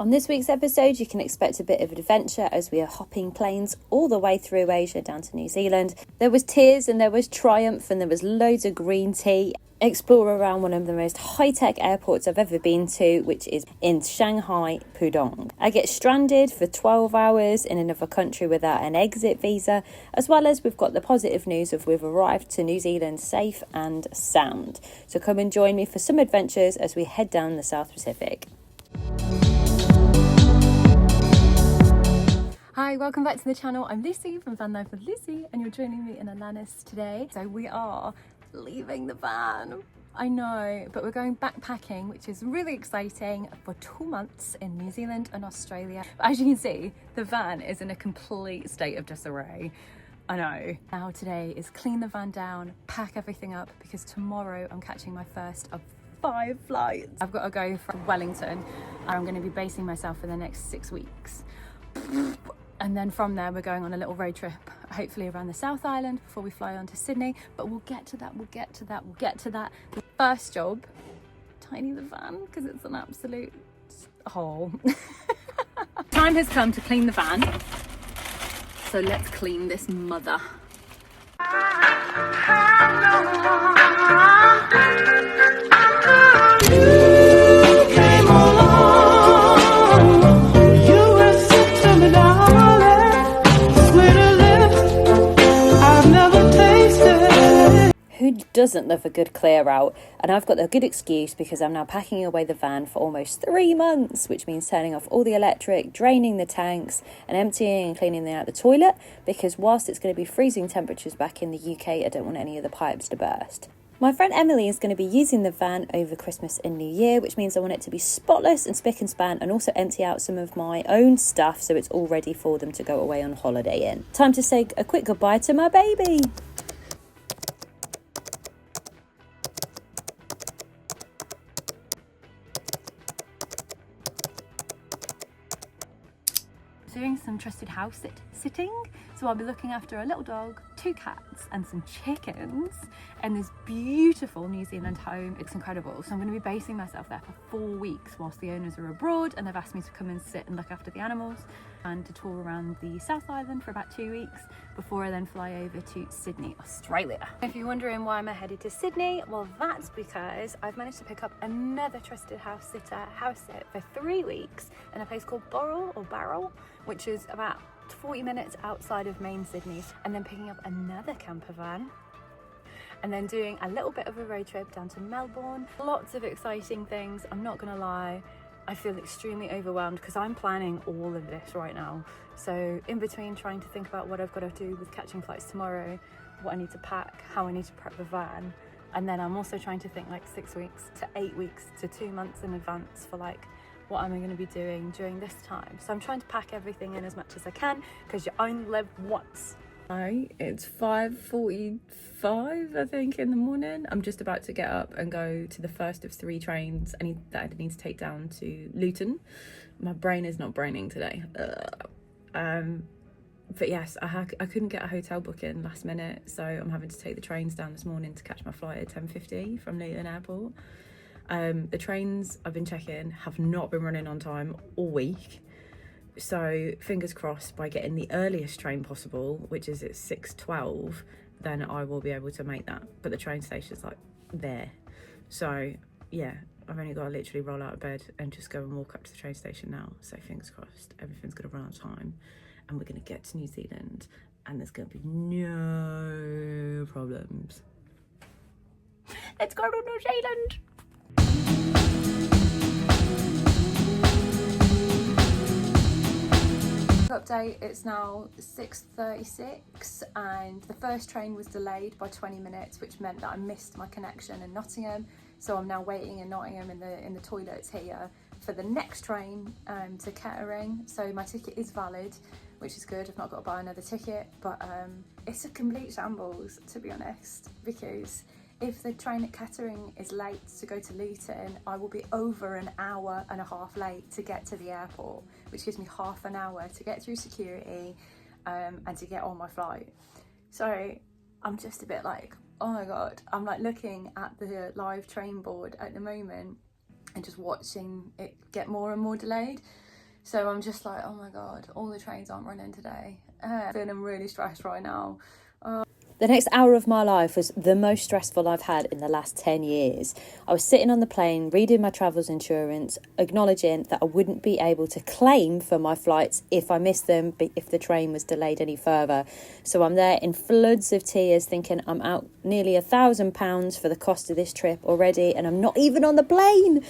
On this week's episode, you can expect a bit of adventure as we are hopping planes all the way through Asia down to New Zealand. There was tears and there was triumph and there was loads of green tea. Explore around one of the most high-tech airports I've ever been to, which is in Shanghai, Pudong. I get stranded for 12 hours in another country without an exit visa, as well as we've got the positive news of we've arrived to New Zealand safe and sound. So come and join me for some adventures as we head down the South Pacific. Hi, welcome back to the channel. I'm Lucy from Van Life with Lucy and you're joining me in Alanis today. So we are leaving the van. I know, but we're going backpacking, which is really exciting, for 2 months in New Zealand and Australia. But as you can see, the van is in a complete state of disarray. I know. Now today is clean the van down, pack everything up, because tomorrow I'm catching my first of 5 flights. I've got to go from Wellington and I'm going to be basing myself for the next 6 weeks. And then from there, we're going on a little road trip, hopefully around the South Island before we fly on to Sydney. But we'll get to that, we'll get to that. The first job, tidy the van, because it's an absolute hole. Time has come to clean the van. So let's clean this mother. Who doesn't love a good clear out? And I've got a good excuse because I'm now packing away the van for almost 3 months, which means turning off all the electric, draining the tanks and emptying and cleaning out the toilet, because whilst it's going to be freezing temperatures back in the UK, I don't want any of the pipes to burst. My friend Emily is going to be using the van over Christmas and New Year, which means I want it to be spotless and spick and span, and also empty out some of my own stuff so it's all ready for them to go away on holiday in. Time to say a quick goodbye to my baby. Doing some trusted house sitting, so I'll be looking after a little dog, 2 cats and some chickens in this beautiful New Zealand home. It's incredible. So I'm going to be basing myself there for 4 weeks whilst the owners are abroad, and they've asked me to come and sit and look after the animals and to tour around the South Island for about 2 weeks before I then fly over to Sydney, Australia. If you're wondering why I'm headed to Sydney, well, that's because I've managed to pick up another trusted house sit for 3 weeks in a place called Barrel, which is about 40 minutes outside of main Sydney, and then picking up another camper van and then doing a little bit of a road trip down to Melbourne. Lots of exciting things. I'm not gonna lie, I feel extremely overwhelmed because I'm planning all of this right now. So in between trying to think about what I've got to do with catching flights tomorrow, what I need to pack, how I need to prep the van, and then I'm also trying to think like 6 weeks to 8 weeks to 2 months in advance for like what am I going to be doing during this time. So I'm trying to pack everything in as much as I can because you only live once. Hi, it's 5:45 I think in the morning. I'm just about to get up and go to the first of 3 trains that I need to take down to Luton. My brain is not braining today. But yes, I couldn't get a hotel booking last minute, so I'm having to take the trains down this morning to catch my flight at 10:50 from Luton Airport. The trains I've been checking have not been running on time all week, so fingers crossed by getting the earliest train possible, which is at 6:12, then I will be able to make that. But the train station's like there, so yeah, I've only got to literally roll out of bed and just go and walk up to the train station now. So fingers crossed everything's gonna run on time and we're gonna get to New Zealand and there's gonna be no problems. Let's go to New Zealand. Update, it's now 6:36 and the first train was delayed by 20 minutes, which meant that I missed my connection in Nottingham, so I'm now waiting in Nottingham in the toilets here for the next train to Kettering. So my ticket is valid, which is good. I've not got to buy another ticket, but it's a complete shambles, to be honest, because if the train at Kettering is late to go to Luton, I will be over an hour and a half late to get to the airport, which gives me half an hour to get through security and to get on my flight. So I'm just a bit like, oh my God. I'm like looking at the live train board at the moment and just watching it get more and more delayed. So I'm just like, oh my God, all the trains aren't running today. Feeling really stressed right now. The next hour of my life was the most stressful I've had in the last 10 years. I was sitting on the plane, reading my travels insurance, acknowledging that I wouldn't be able to claim for my flights if I missed them, if the train was delayed any further. So I'm there in floods of tears thinking I'm out nearly £1,000 for the cost of this trip already, and I'm not even on the plane.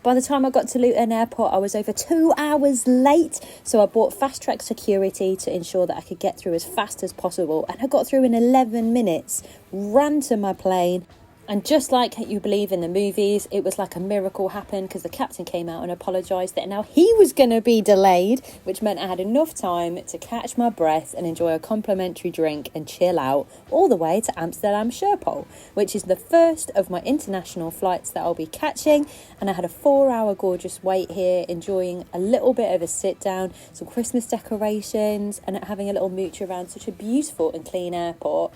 By the time I got to Luton Airport, I was over 2 hours late, so I bought fast-track security to ensure that I could get through as fast as possible, and I got through in 11 minutes, ran to my plane, and just like you believe in the movies, it was like a miracle happened because the captain came out and apologised that now he was going to be delayed, which meant I had enough time to catch my breath and enjoy a complimentary drink and chill out all the way to Amsterdam Schiphol, which is the first of my international flights that I'll be catching. And I had a 4-hour gorgeous wait here, enjoying a little bit of a sit down, some Christmas decorations, and having a little mooch around such a beautiful and clean airport.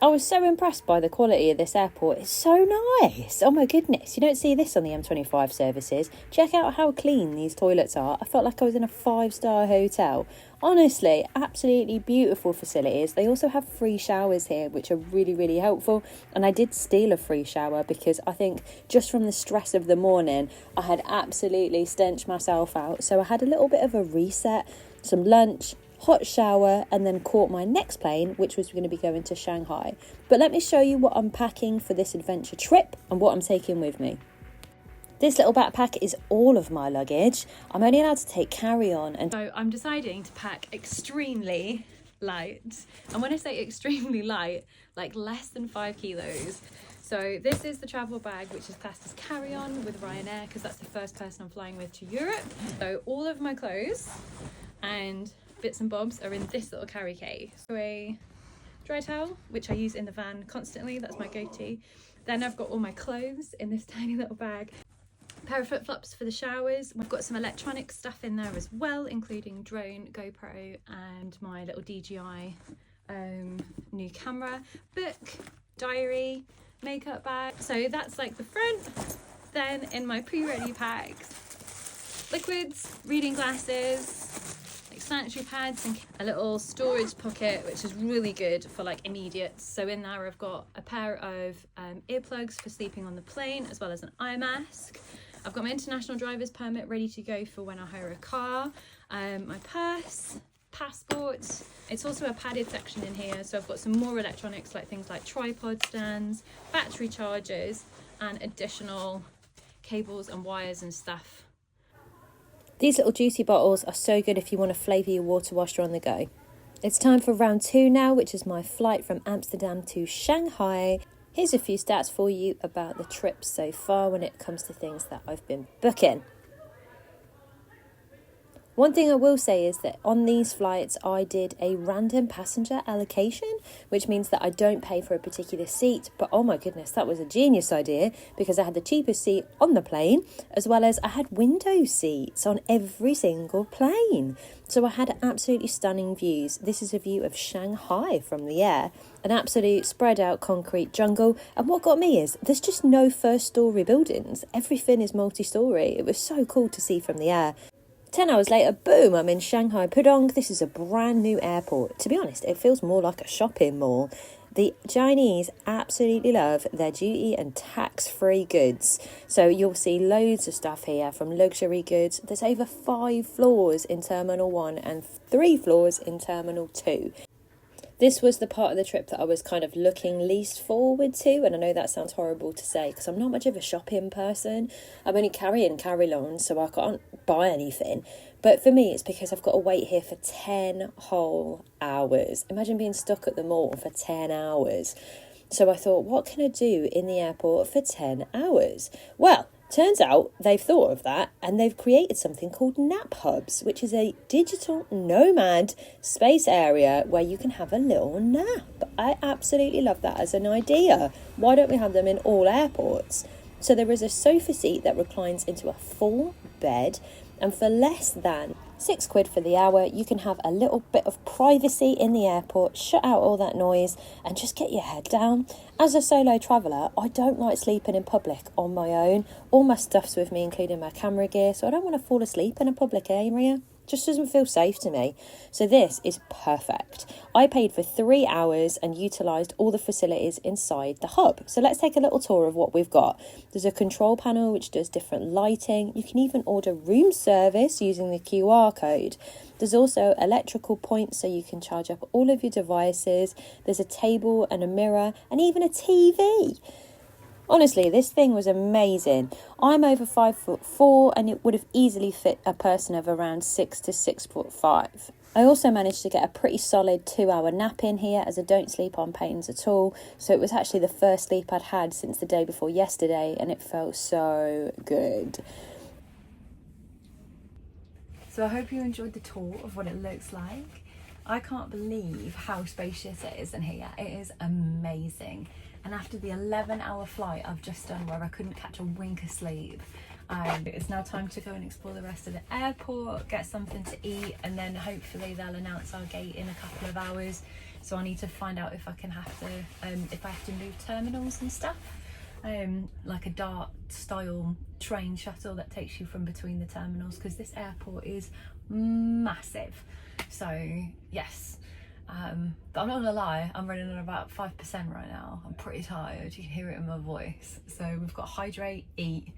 I was so impressed by the quality of this airport. It's so nice. Oh my goodness. You don't see this on the M25 services. Check out how clean these toilets are. I felt like I was in a 5-star hotel. Honestly, absolutely beautiful facilities. They also have free showers here, which are really, really helpful. And I did steal a free shower because I think just from the stress of the morning, I had absolutely stenched myself out. So I had a little bit of a reset, some lunch, hot shower, and then caught my next plane, which was going to be going to Shanghai. But let me show you what I'm packing for this adventure trip and what I'm taking with me. This little backpack is all of my luggage. I'm only allowed to take carry-on, and So I'm deciding to pack extremely light. And when I say extremely light, like less than 5 kilos. So this is the travel bag, which is classed as carry-on with Ryanair, because that's the first person I'm flying with to Europe. So all of my clothes and bits and bobs are in this little carry case. So a dry towel, which I use in the van constantly, that's my go-to. Then I've got all my clothes in this tiny little bag. A pair of flip-flops for the showers. I've got some electronic stuff in there as well, including drone, GoPro, and my little DJI new camera, book, diary, makeup bag. So that's like the front. Then in my pre-ready packs, liquids, reading glasses, sanitary pads, and a little storage pocket, which is really good for like immediate. So in there I've got a pair of earplugs for sleeping on the plane, as well as an eye mask. I've got my international driver's permit ready to go for when I hire a car, my purse, passport. It's also a padded section in here, so I've got some more electronics, like things like tripod stands, battery chargers, and additional cables and wires and stuff. these little juicy bottles are so good if you want to flavour your water whilst you're on the go. It's time for round 2 now, which is my flight from Amsterdam to Shanghai. Here's a few stats for you about the trip so far when it comes to things that I've been booking. One thing I will say is that on these flights, I did a random passenger allocation, which means that I don't pay for a particular seat. But oh my goodness, that was a genius idea, because I had the cheapest seat on the plane, as well as I had window seats on every single plane. So I had absolutely stunning views. This is a view of Shanghai from the air, an absolute spread out concrete jungle. And what got me is there's just no first story buildings. Everything is multi-story. It was so cool to see from the air. 10 hours later, boom, I'm in Shanghai Pudong. This is a brand new airport. To be honest, it feels more like a shopping mall. The Chinese absolutely love their duty and tax-free goods. So you'll see loads of stuff here, from luxury goods. There's over 5 floors in Terminal 1 and 3 floors in Terminal 2. This was the part of the trip that I was kind of looking least forward to, and I know that sounds horrible to say because I'm not much of a shopping person. I'm only carrying carry-ons, so I can't buy anything. But for me, it's because I've got to wait here for 10 whole hours. Imagine being stuck at the mall for 10 hours. So I thought, what can I do in the airport for 10 hours? Well, turns out they've thought of that, and they've created something called nap hubs, which is a digital nomad space area where you can have a little nap. I absolutely love that as an idea. Why don't we have them in all airports? So there is a sofa seat that reclines into a full bed, and for less than £6 for the hour. You can have a little bit of privacy in the airport, shut out all that noise and just get your head down. As a solo traveller, I don't like sleeping in public on my own. All my stuff's with me, including my camera gear, so I don't want to fall asleep in a public area. Just doesn't feel safe to me. So this is perfect. I paid for 3 hours and utilised all the facilities inside the hub. So let's take a little tour of what we've got. There's a control panel which does different lighting. You can even order room service using the QR code. There's also electrical points so you can charge up all of your devices. There's a table and a mirror and even a TV. Honestly, this thing was amazing. I'm over 5'4" and it would have easily fit a person of around 6 to 6'5". I also managed to get a pretty solid 2-hour nap in here, as I don't sleep on planes at all. So it was actually the first sleep I'd had since the day before yesterday, and it felt so good. So I hope you enjoyed the tour of what it looks like. I can't believe how spacious it is in here. It is amazing. And after the 11-hour flight I've just done, where I couldn't catch a wink of sleep, it's now time to go and explore the rest of the airport, get something to eat, and then hopefully they'll announce our gate in a couple of hours. So I need to find out if I have to move terminals and stuff, like a DART style train shuttle that takes you from between the terminals, because this airport is massive. So yes. But I'm not gonna lie, I'm running on about 5% right now. I'm pretty tired, you can hear it in my voice. So we've got hydrate, eat,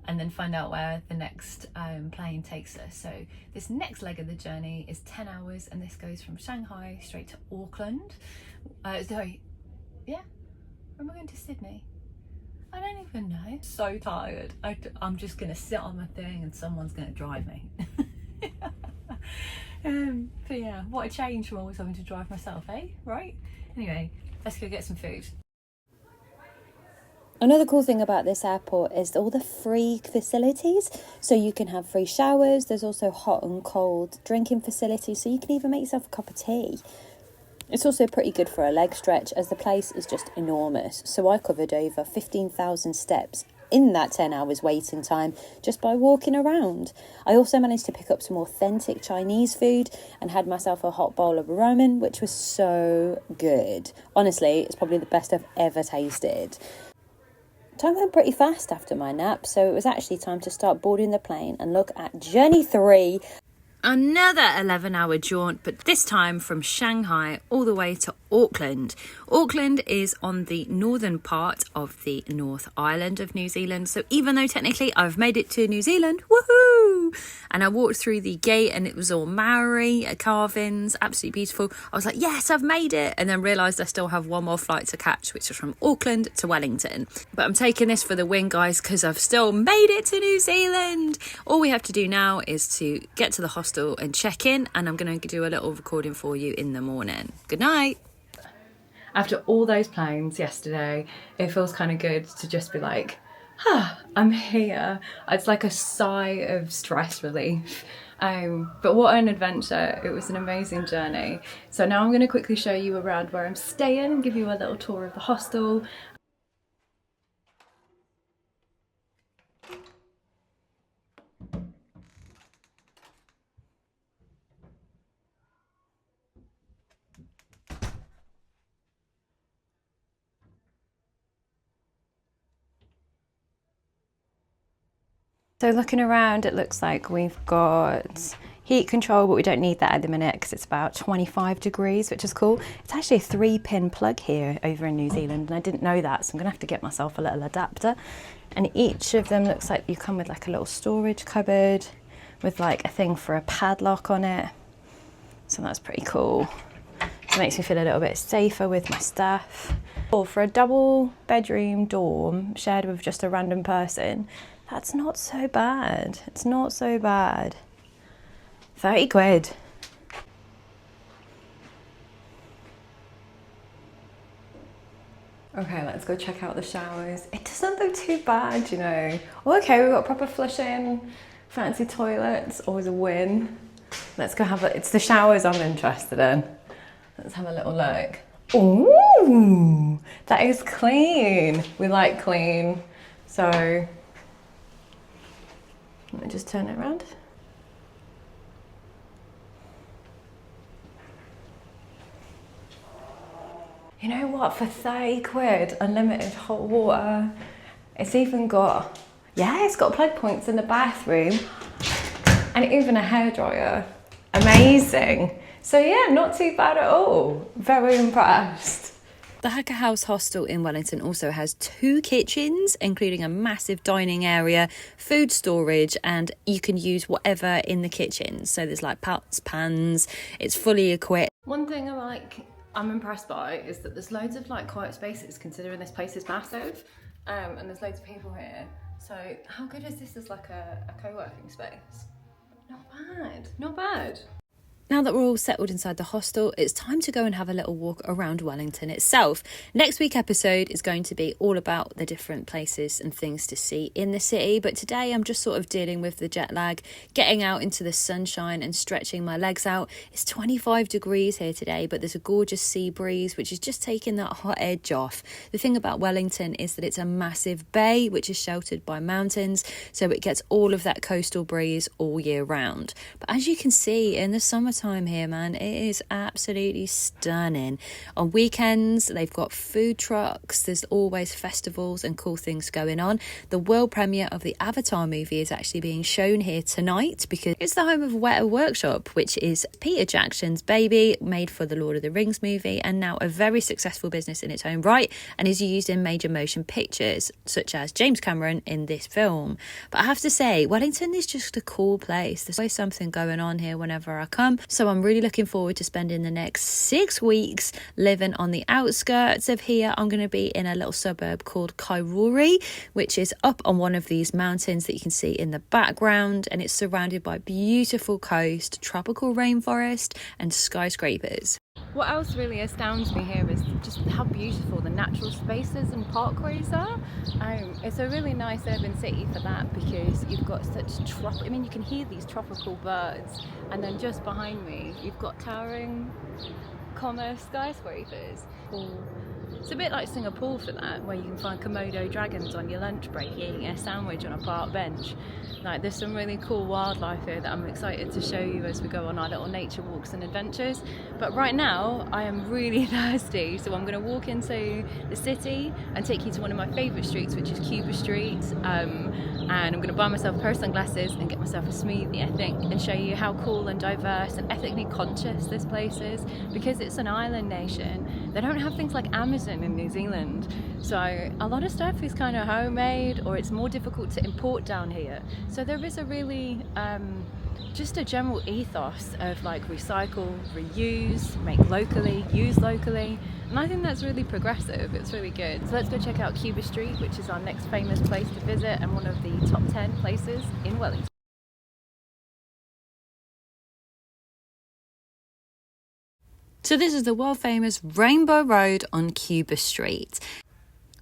and then find out where the next plane takes us. So this next leg of the journey is 10 hours, and this goes from Shanghai straight to Auckland. Sorry, yeah? Or am I going to Sydney? I don't even know. So tired. I'm just gonna sit on my thing and someone's gonna drive me. But yeah, what a change from always having to drive myself, eh? Right? Anyway, let's go get some food. Another cool thing about this airport is all the free facilities. So you can have free showers. There's also hot and cold drinking facilities, so you can even make yourself a cup of tea. It's also pretty good for a leg stretch, as the place is just enormous. So I covered over 15,000 steps in that 10 hours waiting time just by walking around. I also managed to pick up some authentic Chinese food and had myself a hot bowl of ramen, which was so good. Honestly, it's probably the best I've ever tasted. Time went pretty fast after my nap, so it was actually time to start boarding the plane and look at Journey 3. Another 11-hour jaunt, but this time from Shanghai all the way to Auckland. Auckland is on the northern part of the North Island of New Zealand. So even though technically I've made it to New Zealand, woohoo! And I walked through the gate and it was all Maori carvings, absolutely beautiful. I was like, yes, I've made it. And then realised I still have one more flight to catch, which is from Auckland to Wellington. But I'm taking this for the win, guys, because I've still made it to New Zealand. All we have to do now is to get to the hostel and check in, and I'm going to do a little recording for you in the morning. Good night. After all those planes yesterday, it feels kind of good to just be like, I'm here. It's like a sigh of stress relief. But what an adventure. It was an amazing journey. So now I'm going to quickly show you around where I'm staying, give you a little tour of the hostel. So looking around, it looks like we've got heat control, but we don't need that at the minute because it's about 25 degrees, which is cool. It's actually a 3-pin plug here over in New Zealand, and I didn't know that, so I'm gonna have to get myself a little adapter. And each of them looks like you come with like a little storage cupboard with like a thing for a padlock on it. So that's pretty cool. It makes me feel a little bit safer with my stuff. For a double bedroom dorm shared with just a random person, that's not so bad. It's not so bad. 30 quid. Okay, let's go check out the showers. It doesn't look too bad, you know. Oh, okay, we've got proper flushing, fancy toilets, always a win. Let's go have a, it's the showers I'm interested in. Let's have a little look. Ooh, that is clean. We like clean. So, let me just turn it around. You know what, for 30 quid, unlimited hot water. It's even got, it's got plug points in the bathroom and even a hairdryer. Amazing. So yeah, not too bad at all. Very impressed. The Hacker House hostel in Wellington also has 2 kitchens, including a massive dining area, food storage, and you can use whatever in the kitchen. So there's like pots, pans, it's fully equipped. One thing I'm impressed by is that there's loads of like quiet spaces, considering this place is massive, and there's loads of people here. So how good is this as like a co-working space? Not bad. Now that we're all settled inside the hostel, it's time to go and have a little walk around Wellington itself. Next week's episode is going to be all about the different places and things to see in the city. But today I'm just sort of dealing with the jet lag, getting out into the sunshine and stretching my legs out. It's 25 degrees here today, but there's a gorgeous sea breeze, which is just taking that hot edge off. The thing about Wellington is that it's a massive bay, which is sheltered by mountains, so it gets all of that coastal breeze all year round. But as you can see, in the summertime here, man, it is absolutely stunning. On weekends, they've got food trucks, there's always festivals and cool things going on. The world premiere of the Avatar movie is actually being shown here tonight because it's the home of Weta Workshop, which is Peter Jackson's baby, made for the Lord of the Rings movie, and now a very successful business in its own right, and is used in major motion pictures such as James Cameron in this film. But I have to say, Wellington is just a cool place. There's always something going on here whenever I come. So I'm really looking forward to spending the next 6 weeks living on the outskirts of here. I'm going to be in a little suburb called Kairuri, which is up on one of these mountains that you can see in the background, and it's surrounded by beautiful coast, tropical rainforest and skyscrapers. What else really astounds me here is just how beautiful the natural spaces and parkways are. It's a really nice urban city for that, because you've got such you can hear these tropical birds, and then just behind me you've got towering commerce skyscrapers. It's a bit like Singapore for that, where you can find Komodo dragons on your lunch break eating a sandwich on a park bench. Like, there's some really cool wildlife here that I'm excited to show you as we go on our little nature walks and adventures. But right now I am really thirsty, so I'm going to walk into the city and take you to one of my favourite streets, which is Cuba Street, and I'm going to buy myself pair of sunglasses and get myself a smoothie, I think, and show you how cool and diverse and ethnically conscious this place is, because it's an island nation. They don't have things like Amazon in New Zealand, so a lot of stuff is kind of homemade, or it's more difficult to import down here. So there is a really just a general ethos of like recycle, reuse, make locally, use locally, and I think that's really progressive. It's really good. So let's go check out Cuba Street, which is our next famous place to visit and one of the top 10 places in Wellington. So this is the world famous Rainbow Road on Cuba Street.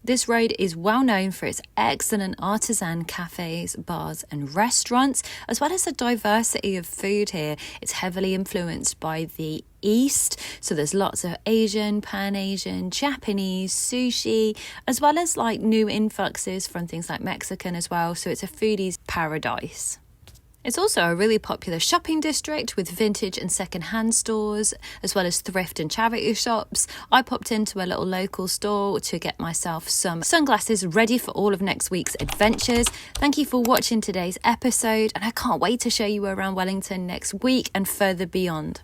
This road is well known for its excellent artisan cafes, bars and restaurants, as well as the diversity of food here. It's heavily influenced by the East, so there's lots of Asian, Pan-Asian, Japanese, sushi, as well as like new influxes from things like Mexican as well, so it's a foodie's paradise. It's also a really popular shopping district with vintage and second-hand stores, as well as thrift and charity shops. I popped into a little local store to get myself some sunglasses ready for all of next week's adventures. Thank you for watching today's episode, and I can't wait to show you around Wellington next week and further beyond.